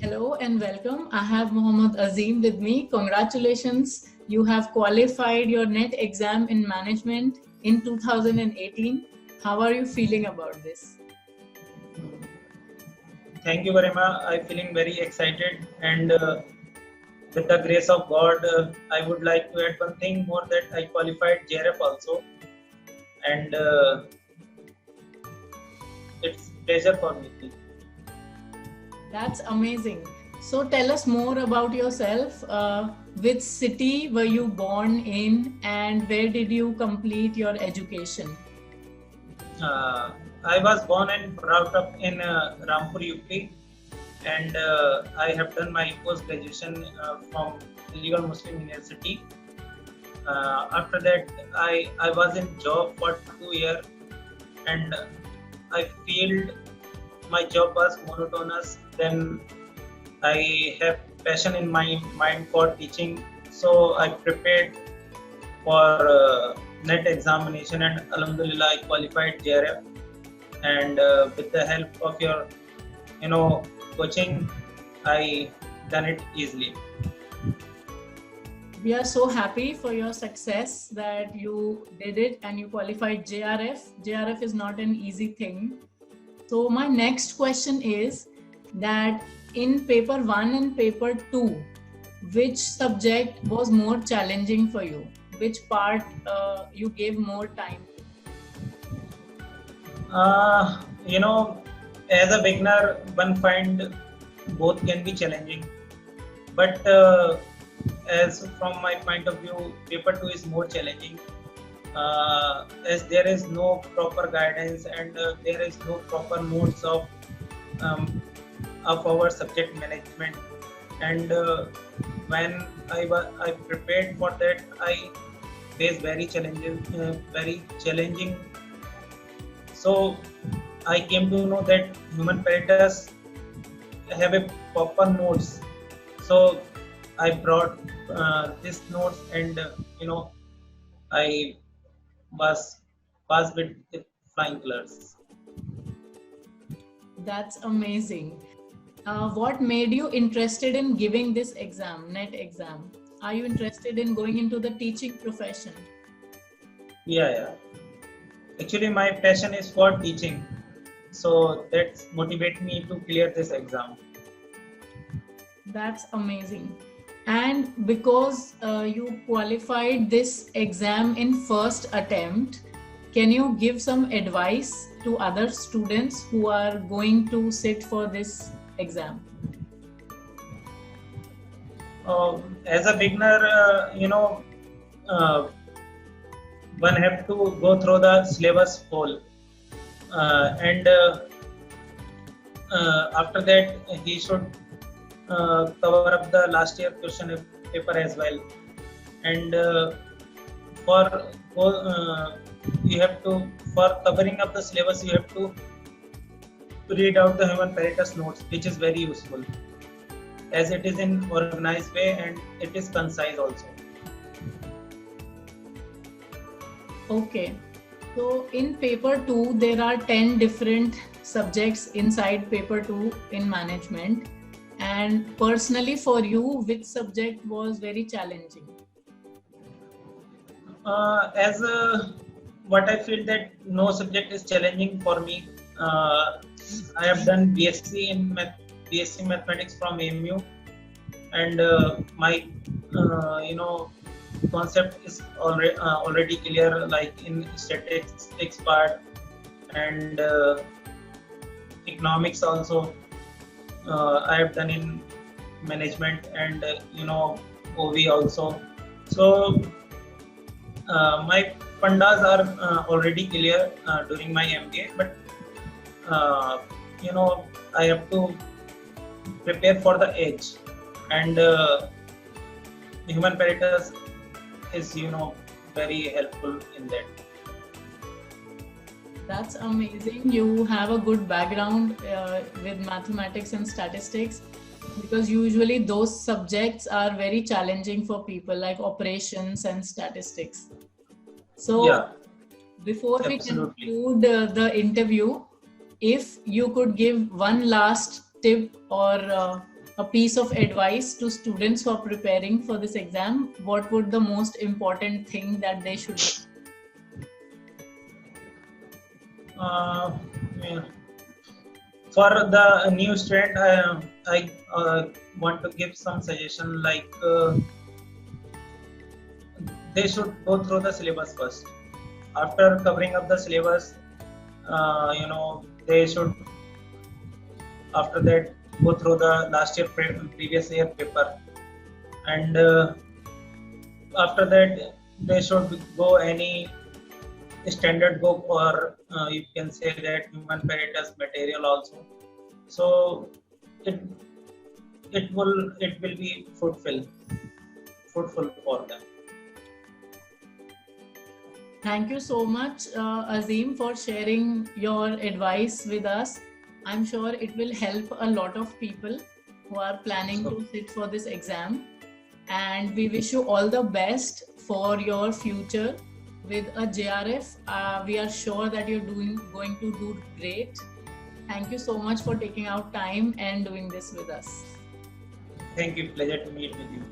Hello and welcome. I have Mohammad Azim with me. Congratulations. You have qualified your NET exam in management in 2018. How are you feeling about this? Thank you very much. I'm feeling very excited, and with the grace of God, I would like to add one thing more that I qualified JRF also, and it's pleasure for me. That's amazing. So tell us more about yourself. Which city were you born in and where did you complete your education? I was born and brought up in Rampur, UP, and I have done my post graduation from Legal Muslim University. After that, I was in job for 2 years, and I feel my job was monotonous. Then I have passion in my mind for teaching, so I prepared for NET examination, and Alhamdulillah I qualified JRF. And with the help of your, coaching, I done it easily. We are so happy for your success that you did it and you qualified JRF. JRF is not an easy thing. So my next question is that in paper 1 and paper 2, which subject was more challenging for you? Which part you gave more time? As a beginner, one find both can be challenging, but as from my point of view, paper 2 is more challenging, as there is no proper guidance, and there is no proper notes um, of our subject management. And when I prepared for that, I faced very challenging. So I came to know that human parameters have a proper notes. So I brought this notes, and I was passed with flying colors. That's amazing. What made you interested in giving this exam, NET exam? Are you interested in going into the teaching profession? Yeah. Actually, my passion is for teaching, so that motivate me to clear this exam. That's amazing. And because you qualified this exam in first attempt, can you give some advice to other students who are going to sit for this exam? As a beginner, uh, one have to go through the syllabus whole, and after that he should cover up the last year question paper as well. And for you have to, for covering up the syllabus, you have to read out the human parameters notes, which is very useful, as it is in organized way and it is concise also. Okay. So in paper 2, there are 10 different subjects inside paper 2 in management. And personally for you, which subject was very challenging? As what I feel that no subject is challenging for me. I have done BSc Mathematics from AMU, and my concept is already clear, like in statistics part, and economics also. I have done in management, and OV also. So my pandas are already clear during my MBA, but uh, I have to prepare for the edge, and human parameters is very helpful in that. That's amazing. You have a good background with mathematics and statistics, because usually those subjects are very challenging for people, like operations and statistics. So Yeah, before we absolutely. conclude the interview, if you could give one last tip or a piece of advice to students who are preparing for this exam, what would the most important thing that they should do? Yeah. For the new student, I want to give some suggestion, like they should go through the syllabus first. After covering up the syllabus, they should, after that, go through the last year previous year paper, and after that they should go any standard book, or you can say that human parameters material also. So it will be fruitful for them. Thank you so much, Azim, for sharing your advice with us. I'm sure it will help a lot of people who are planning to sit for this exam. And we wish you all the best for your future with a JRF. We are sure that you're going to do great. Thank you so much for taking out time and doing this with us. Thank you. Pleasure to meet with you.